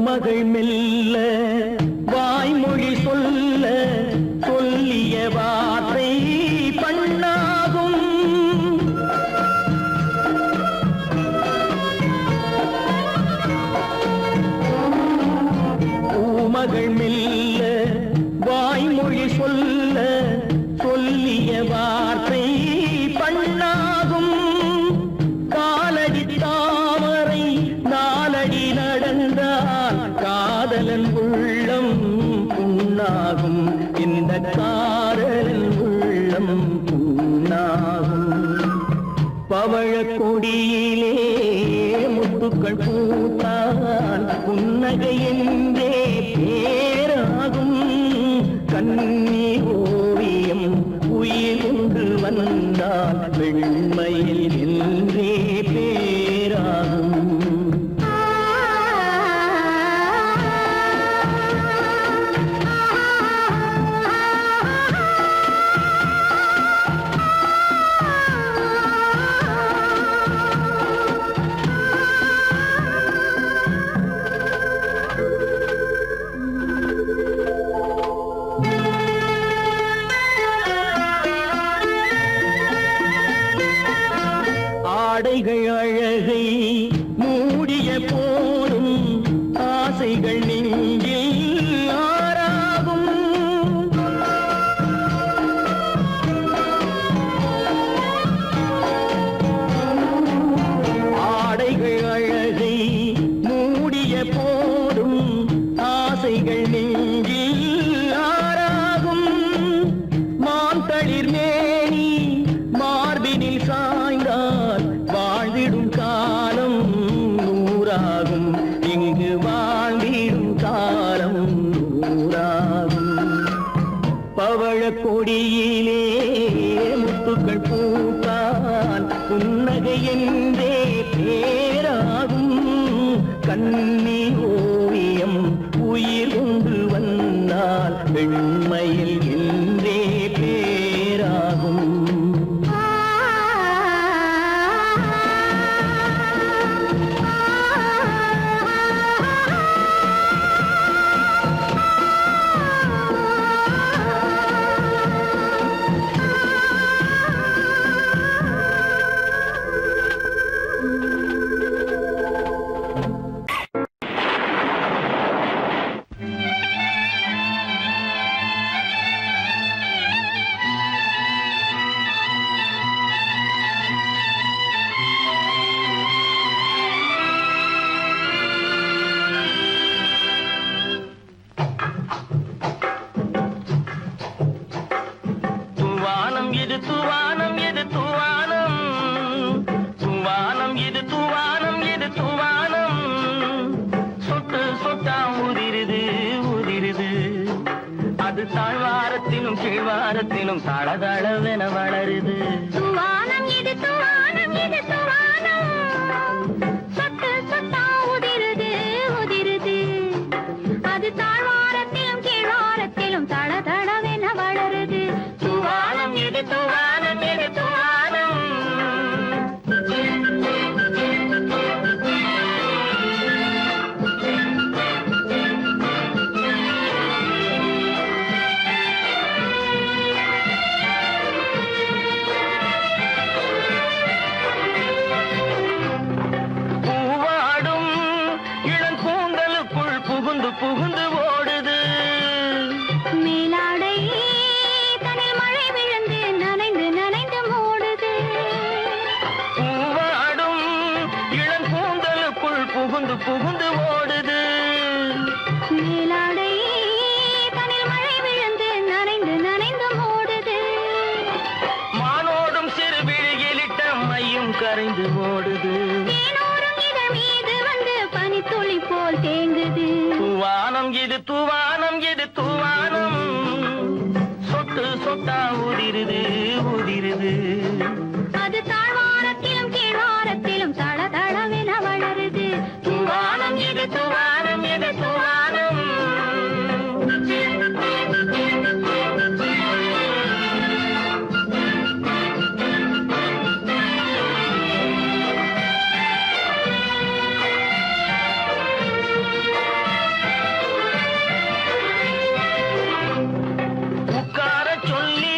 மகள் மெல்ல வாய்மொழி சொல்ல சொல்லிய வார்த்தை பண்ணாகும். பூமகள் மெல்ல வாய்மொழி சொல்ல சொல்லிய வார்த்தை பண்ணாகும். காலடி தாமரை நாலடி நடந்தால் காதலன் உள்ளம் புண்ணாகும். இந்த காதலன் உள்ளம் புண்ணாகும். பவழக்கொடியிலே முத்துக்கள் பூத்தால் புன்னகை என்றே பேராகும். கண்ணி ஓவியம் உயிர் கொண்டு வந்தால் வெண்மையில் என்றே பேராகும். ஆடைகள் அழகை மூடிய போதும் ஆசைகள் நெஞ்சில் ஆறாகும். ஆடைகள் அழகை மூடிய போதும் ஆசைகள் நெஞ்சில் ஆறாகும். மாந்தளிர் மேனி மார்பினில் சாய்ந்தால் வாழ்ந்திடும் காலம் நூறாகும். இங்கு வாழ்ந்திடும் காலம் நூறாகும். பவழக்கொடியிலே முத்துக்கள் பூத்தால் புன்னகை என்றே பேராகும். கண்ணி ஓவியம் உயிர் கொண்டு வந்தால் வெண்மையில் என்றே பேராகும். தூவானம் இது தூவானம் இது தூவானம். தூவானம் இது தூவானம் இது தூவானம். சொட்டு சொட்டா உதிருது உதிருது. அது தாழ்வாரத்திலும் கீழ்வாரத்திலும் தளதளவென வளருது. தூவானம் இது தூவானம் இது தூவானம். சொட்டு சொட்டா உதிருது உதிருது. அது தாழ்வாரத்திலும் கீழ்வாரத்திலும் தளதளவென வளருது. தூவானம் இது தூவானம் இது தூவானம். புகுந்து ஓடுது. மேலாடை தனில் மழை விழுந்து நனைந்து நனைந்து ஓடுது. மானோடும் சிறு விழியிலிட்ட மையும் கரைந்து ஓடுது. தேனோரும் இதழ் மீது வந்து பனித்துளி போல் தேங்குது. தூவானம் இது தூவானம் இது தூவானம், சொட்டு சொட்டா உதிருது உதிருது. அது தாழ்வாரத்திலும் கீழ்வாரத்திலும் தள தளவென வளருது. தூவானம் இது தூவானம் இது தூவானம். உட்கார சொல்லி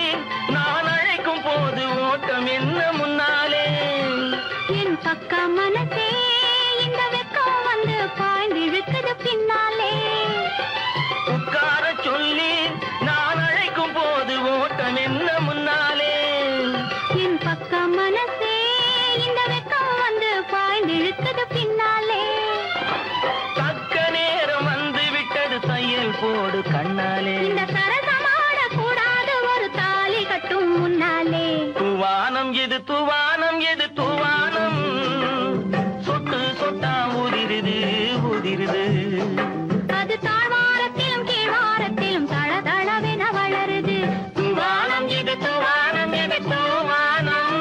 நான் அழைக்கும் போது ஓட்டம் என்ன முன்னாலே. என் பக்க மனசே இந்த வெக்கம் வந்து பாய்ந்திழுக்குது பின்னாலே. உட்கார சொல்லி நான் அழைக்கும் போது ஓட்டம் என்ன முன்னாலே. என் பக்க மனசே இந்த வெக்கம் வந்து பாய்ந்திழுக்குது பின்னாலே. தக்க நேரம் வந்து விட்டது தையல் போடு கண்ணாலே. இந்த சரசமாட கூடாது ஒரு தாலி கட்டும் முன்னாலே. தூவானம் இது தூவானம் இது தூவானம், சொட்டு சொட்டா உதிருது உதிருது. அது தாழ்வாரத்திலும் கீழ்வாரத்திலும் தள தளவென வளருது. தூவானம் இது தூவானம் இது தூவானம்.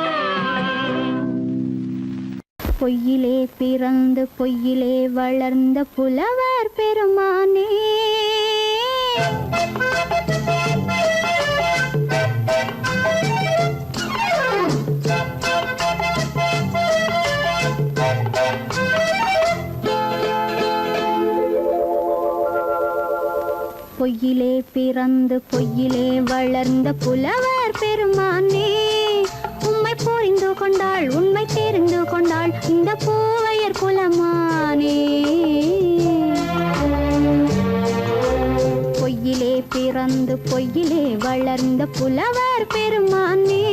பொய்யிலே பிறந்து பொய்யிலே வளர்ந்த புலவர் பெருமானே. பொய்யிலே பிறந்து பொய்யிலே வளர்ந்த புலவர் பெருமானே. உம்மை புரிந்து கொண்டாள் உண்மை தெரிந்து கொண்டாள் இந்த பூவையர் குலமானே. பொய்யிலே பிறந்து பொய்யிலே வளர்ந்த புலவர் பெருமானே.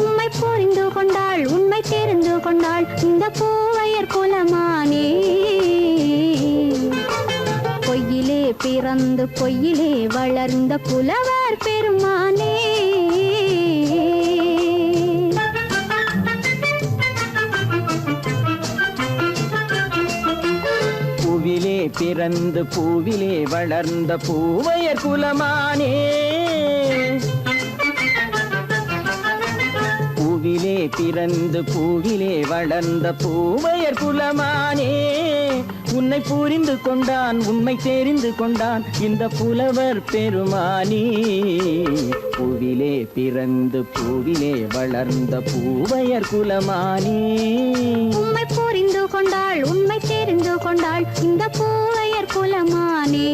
உம்மை புரிந்து கொண்டாள் உண்மை தெரிந்து கொண்டாள் இந்த பூவையர் குலமானே. பொய்யிலே பிறந்து பொய்யிலே வளர்ந்த புலவர் பெருமானே. பூவிலே பிறந்து பூவிலே வளர்ந்த பூவையர் குலமானே. பூவிலே பிறந்து பூவிலே வளர்ந்த பூவையர் குலமானே. உன்னை புரிந்து கொண்டான் உண்மை தெரிந்து கொண்டான் இந்த புலவர் பெருமானே. பூவிலே பிறந்து பூவிலே வளர்ந்த பூவையர் குலமானே. உம்மை புரிந்து கொண்டாள் உண்மை தெரிந்து கொண்டாள் இந்த பூவையர் குலமானே.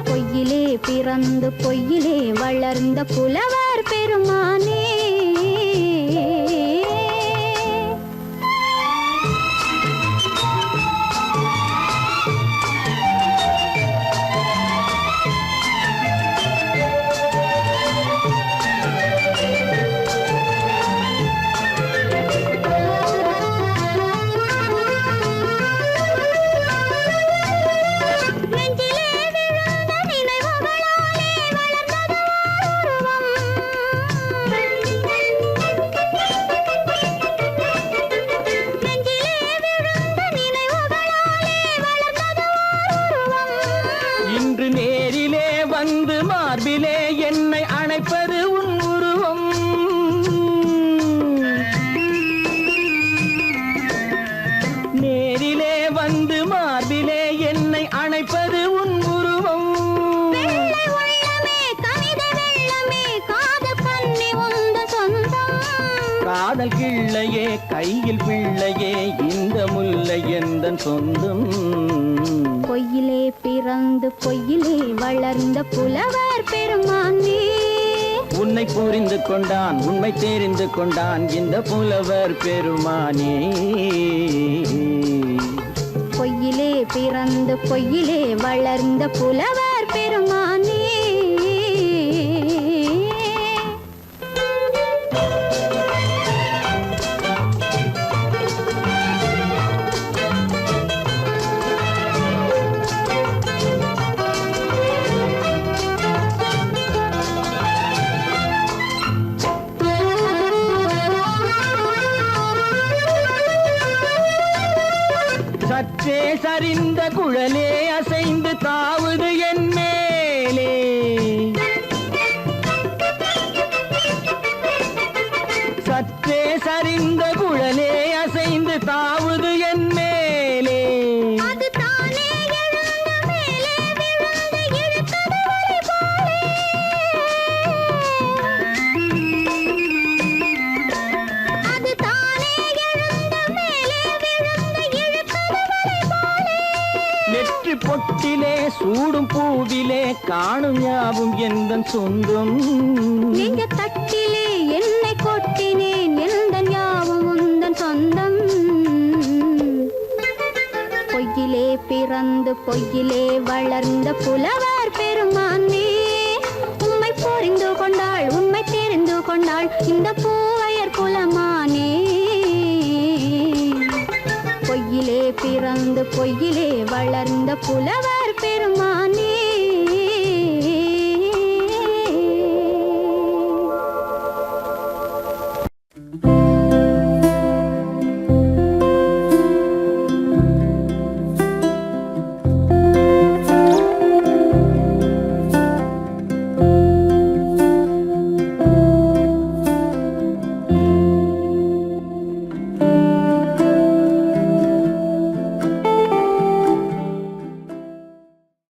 பொய்யிலே பிறந்து பொய்யிலே வளர்ந்த புலவர் பெருமானே. இன்று நேரிலே வந்து மார்பிலே என்னை அணைப்பது உன் உருவம். நேரிலே வந்து மார்பிலே என்னை அணைப்பது உன் உருவம். வெள்ளை உள்ளமே கவிதை வெள்ளமே காதல் கண்ணி உந்த சொந்தம். காதல் கிள்ளையே கையில் பிள்ளையே இந்த முல்லை எந்தன் சொந்தம். பொய்யிலே பிறந்து பொய்யிலே வளர்ந்த புலவர் பெருமானே. உன்னை புரிந்து கொண்டான் உண்மை தெரிந்து கொண்டான் இந்த புலவர் பெருமானே. பொய்யிலே பிறந்து பொய்யிலே வளர்ந்த புலவர் பெருமானே. பூவிலே காணும் யாவும் எந்தன் சொந்தம். நெஞ்ச தட்டிலே என்னை கொட்டினேன் எந்தன் யாவும் உந்தன் சொந்தம். பொய்யிலே பிறந்து பொய்யிலே வளர்ந்த புலவர் பெருமானே, உம்மை புரிந்து கொண்டாள் உண்மை தெரிந்து கொண்டாள் இந்த பூவையர் குலமானே. பொய்யிலே பிறந்து பொய்யிலே வளர்ந்த புலவர் பெருமானே.